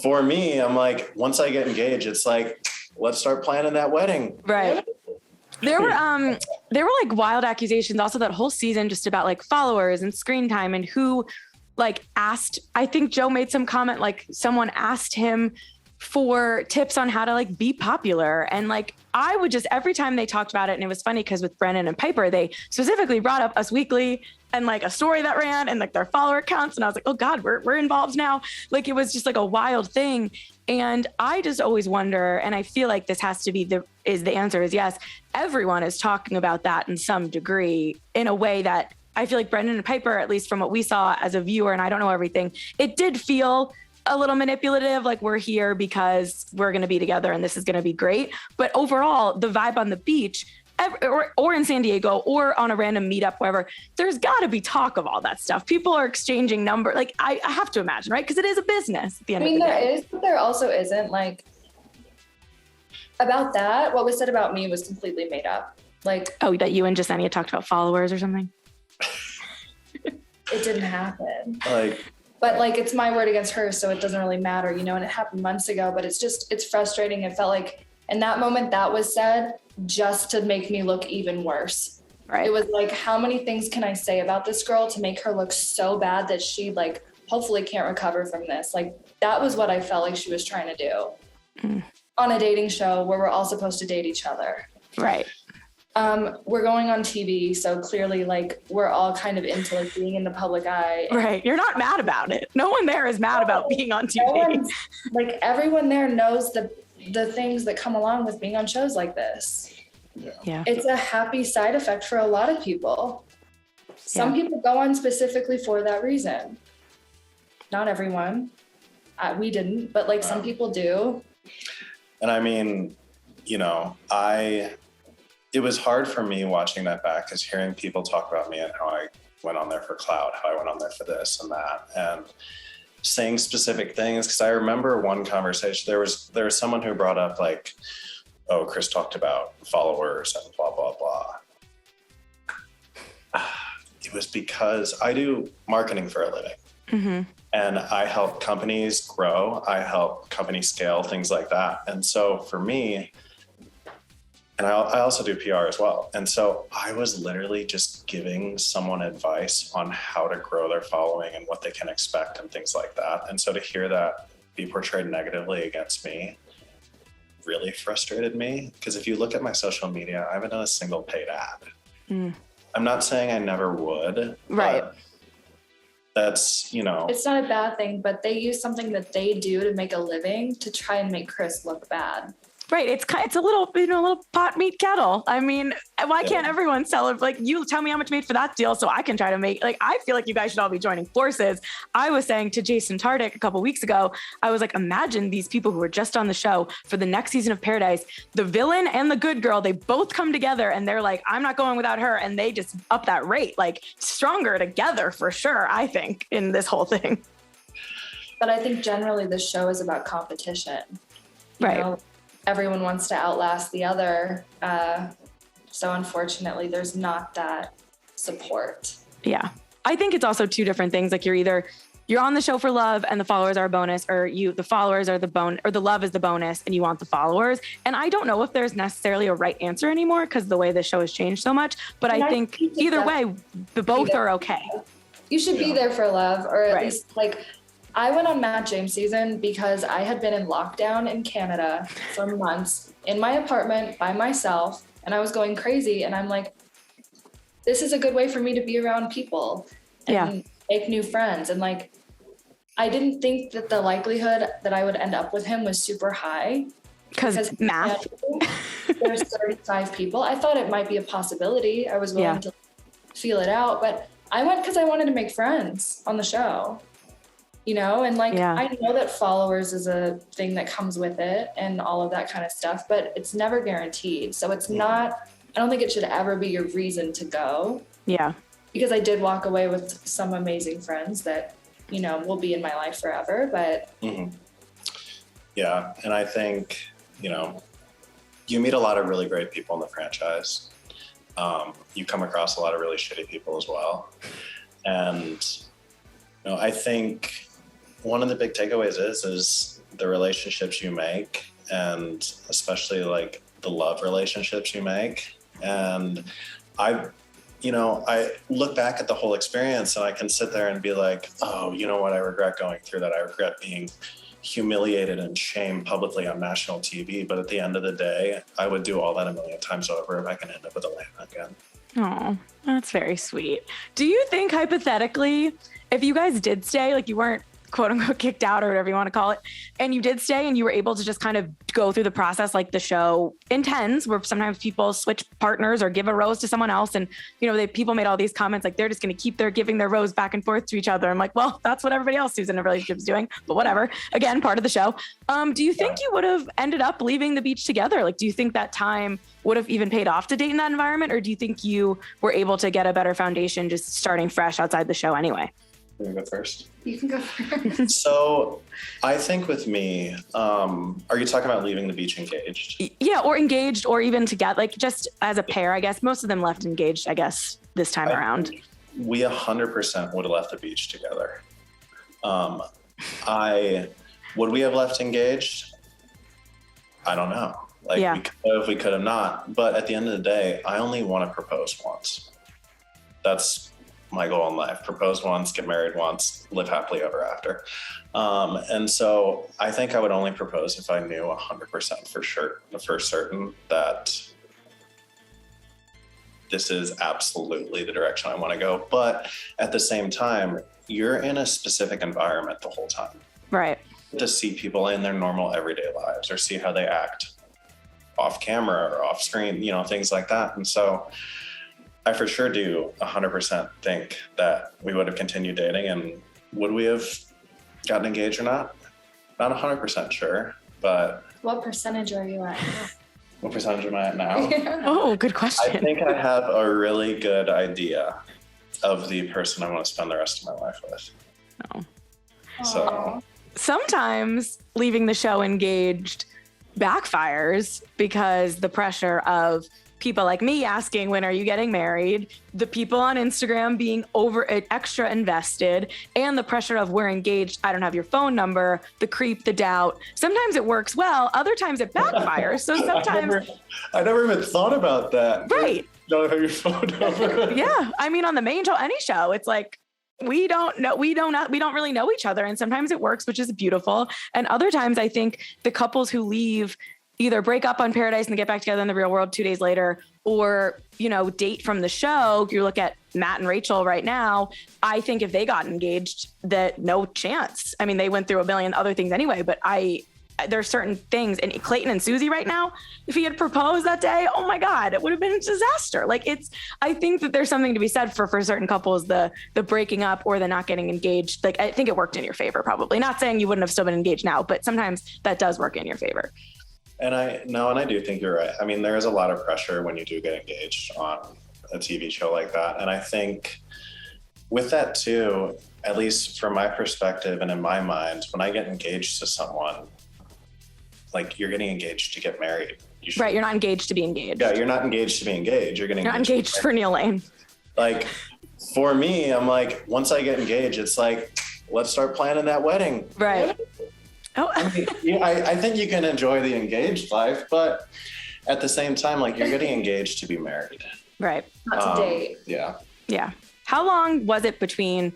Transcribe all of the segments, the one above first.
for me, I'm like, once I get engaged, it's like, let's start planning that wedding. Right. There were like wild accusations also that whole season just about like followers and screen time and who like asked, I think Joe made some comment, like someone asked him for tips on how to like be popular. And like, I would just, every time they talked about it, and it was funny because with Brennan and Piper, they specifically brought up Us Weekly and like a story that ran and like their follower counts. And I was like, oh God, we're involved now. Like, it was just like a wild thing. And I just always wonder, and I feel like this has to be the answer is yes. Everyone is talking about that in some degree in a way that I feel like Brendan and Piper, at least from what we saw as a viewer, and I don't know everything, it did feel a little manipulative, like we're here because we're going to be together and this is going to be great. But overall, the vibe on the beach or in San Diego or on a random meetup, wherever, there's got to be talk of all that stuff. People are exchanging numbers. Like, I have to imagine, right? Because it is a business at the end of the day. There is, but there also isn't. Like, about that, what was said about me was completely made up. Like, oh, that you and Jasenia talked about followers or something? It didn't happen. But like, it's my word against hers, so it doesn't really matter, you know, and it happened months ago, but it's frustrating. It felt like in that moment that was said just to make me look even worse. Right. It was like, how many things can I say about this girl to make her look so bad that she like hopefully can't recover from this? Like, that was what I felt like she was trying to do on a dating show where we're all supposed to date each other. Right. We're going on TV, so clearly, like, we're all kind of into like being in the public eye. Right. You're not mad about it. No one there is mad about being on TV. Like, everyone there knows the things that come along with being on shows like this. Yeah. It's a happy side effect for a lot of people. Some people go on specifically for that reason. Not everyone. We didn't, but like some people do. And I mean, you know, it was hard for me watching that back because hearing people talk about me and how I went on there for clout, how I went on there for this and that, and saying specific things. Because I remember one conversation, there was someone who brought up like, oh, Chris talked about followers and blah, blah, blah. It was because I do marketing for a living. Mm-hmm. And I help companies grow. I help companies scale, things like that. And so for me, and I also do PR as well. And so I was literally just giving someone advice on how to grow their following and what they can expect and things like that. And so to hear that be portrayed negatively against me really frustrated me. Because if you look at my social media, I haven't done a single paid ad. I'm not saying I never would. Right. That's, you know. It's not a bad thing, but they use something that they do to make a living to try and make Chris look bad. Right. It's a little, a little pot meat kettle. I mean, why can't everyone sell it? Like, you tell me how much you made for that deal so I can try to make, like, I feel like you guys should all be joining forces. I was saying to Jason Tardik a couple weeks ago, I was like, imagine these people who were just on the show for the next season of Paradise, the villain and the good girl, they both come together and they're like, I'm not going without her. And they just up that rate, like stronger together for sure, I think, in this whole thing. But I think generally this show is about competition. Right. You know? Everyone wants to outlast the other. So unfortunately, there's not that support. Yeah. I think it's also two different things. Like, you're on the show for love and the followers are a bonus, or the followers are the bone, or the love is the bonus and you want the followers. And I don't know if there's necessarily a right answer anymore because the way the show has changed so much, but I think either way, both are okay. You should be there for love, or at least like, I went on Matt James season because I had been in lockdown in Canada for months in my apartment by myself, and I was going crazy. And I'm like, this is a good way for me to be around people and make new friends. And like, I didn't think that the likelihood that I would end up with him was super high. Because math. There's 35 people. I thought it might be a possibility. I was willing to feel it out, but I went because I wanted to make friends on the show. You know, and like, I know that followers is a thing that comes with it and all of that kind of stuff, but it's never guaranteed. So it's not, I don't think it should ever be your reason to go. Yeah. Because I did walk away with some amazing friends that, you know, will be in my life forever, but. Yeah. And I think, you know, you meet a lot of really great people in the franchise. You come across a lot of really shitty people as well. And, you know, I think one of the big takeaways is the relationships you make, and especially like the love relationships you make. And I look back at the whole experience and I can sit there and be like, oh, you know what? I regret going through that. I regret being humiliated and shamed publicly on national TV. But at the end of the day, I would do all that a million times over if I can end up with Alana again. Oh, that's very sweet. Do you think hypothetically, if you guys did stay, like you weren't quote unquote kicked out or whatever you want to call it, and you did stay and you were able to just kind of go through the process like the show intends, where sometimes people switch partners or give a rose to someone else, and people made all these comments like they're just going to keep giving their rose back and forth to each other. I'm like, well, that's what everybody else who's in a relationship is doing, but whatever. Again, part of the show. Do you think you would have ended up leaving the beach together? Like, do you think that time would have even paid off to date in that environment, or do you think you were able to get a better foundation just starting fresh outside the show anyway? You can go first. You can go first. So I think with me, are you talking about leaving the beach engaged? Yeah, or engaged, or even together, like just as a pair, I guess. Most of them left engaged, I guess, this time around. We 100% would have left the beach together. Would we have left engaged? I don't know. We could have not. But at the end of the day, I only want to propose once. That's my goal in life. Propose once, get married once, live happily ever after. And so I think I would only propose if I knew 100% for certain that this is absolutely the direction I want to go. But at the same time, you're in a specific environment the whole time. Right. To see people in their normal everyday lives or see how they act off camera or off screen, things like that. And so I for sure do 100% think that we would have continued dating. And would we have gotten engaged or not? Not 100% sure, but... What percentage are you at now? What percentage am I at now? Yeah. Oh, good question. I think I have a really good idea of the person I want to spend the rest of my life with. Oh. So sometimes leaving the show engaged backfires because the pressure of people like me asking, when are you getting married? The people on Instagram being extra invested, and the pressure of we're engaged, I don't have your phone number, the creep, the doubt. Sometimes it works well. Other times it backfires. So sometimes I never even thought about that. Right. Don't have your phone number. Yeah. I mean, on the main show, any show, it's like, we don't really know each other. And sometimes it works, which is beautiful. And other times I think the couples who leave either break up on Paradise and get back together in the real world 2 days later, or, date from the show. You look at Matt and Rachel right now. I think if they got engaged, that no chance. I mean, they went through a million other things anyway, but there's certain things, and Clayton and Susie right now, if he had proposed that day, oh my God, it would have been a disaster. I think that there's something to be said for certain couples, the breaking up or the not getting engaged. I think it worked in your favor, probably. Not saying you wouldn't have still been engaged now, but sometimes that does work in your favor. And I do think you're right. I mean, there is a lot of pressure when you do get engaged on a TV show like that. And I think with that too, at least from my perspective and in my mind, when I get engaged to someone, you're getting engaged to get married. Right. You're not engaged to be engaged. Yeah. You're not engaged to be engaged. You're not engaged for Neil Lane. For me, I'm once I get engaged, it's let's start planning that wedding. Right. Oh, I think you can enjoy the engaged life, but at the same time, you're getting engaged to be married. Right. Not to date. Yeah. Yeah. How long was it between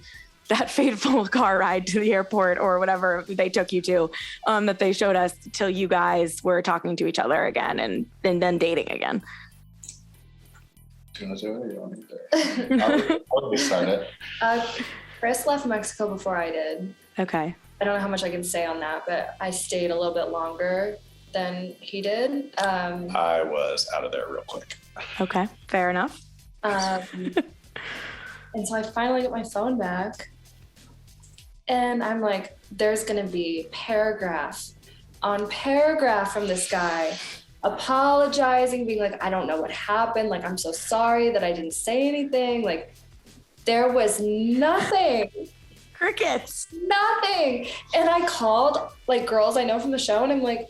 that fateful car ride to the airport or whatever they took you to, that they showed us, till you guys were talking to each other again and then dating again? Do you want to do it or you want me to? I'll start it. Chris left Mexico before I did. Okay. I don't know how much I can say on that, but I stayed a little bit longer than he did. I was out of there real quick. Okay, fair enough. And so I finally get my phone back, and I'm like, there's going to be paragraph on paragraph from this guy apologizing, being like, I don't know what happened. I'm so sorry that I didn't say anything. There was nothing. Crickets. Nothing. And I called girls I know from the show, and I'm like,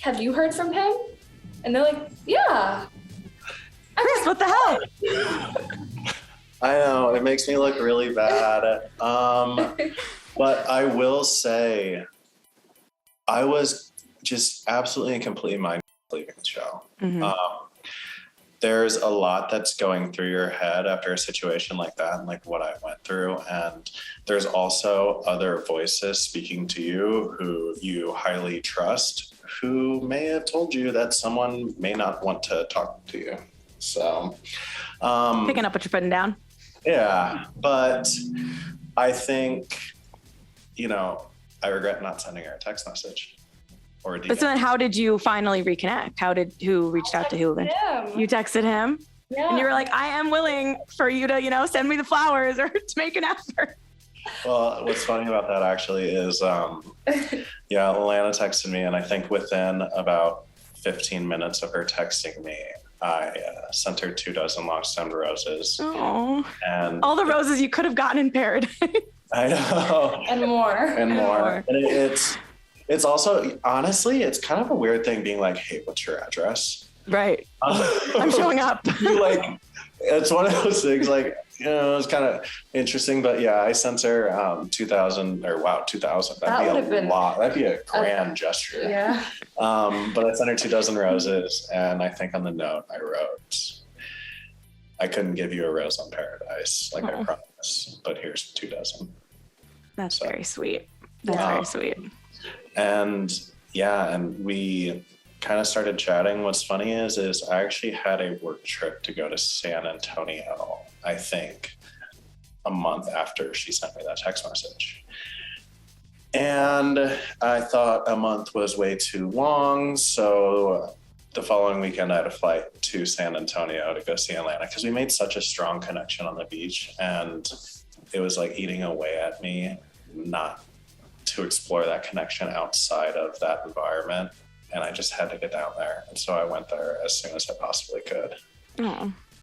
have you heard from him? And they're like, yeah. Chris, what the hell? I know, it makes me look really bad. But I will say, I was just absolutely and completely mind leaving the show. There's a lot that's going through your head after a situation like that, and like what I went through. And there's also other voices speaking to you who you highly trust, who may have told you that someone may not want to talk to you. So picking up what you're putting down. Yeah, but I think, I regret not sending her a text message or a DM. But so then how did you finally reconnect? Who reached out to who then? You texted him? Yeah. And you were like, I am willing for you to, send me the flowers or to make an effort. Well, what's funny about that actually is, Alana texted me, and I think within about 15 minutes of her texting me, I sent her 24 long-stemmed roses. Oh, and all the roses you could have gotten in paradise. I know. And more. And it's also, honestly, it's kind of a weird thing being like, hey, what's your address? Right. I'm showing up. It's one of those things it's kind of interesting, but yeah, I sent her 2,000. That'd be a lot. That'd be a grand gesture. Yeah. But I sent her 24 roses, and I think on the note I wrote, I couldn't give you a rose on paradise, I promise, but here's 24. That's very sweet. That's very sweet. And we kind of started chatting. What's funny is I actually had a work trip to go to San Antonio, I think, a month after she sent me that text message. And I thought a month was way too long. So the following weekend, I had a flight to San Antonio to go see Alana, because we made such a strong connection on the beach. And it was like eating away at me not to explore that connection outside of that environment. And I just had to get down there. And so I went there as soon as I possibly could. Oh.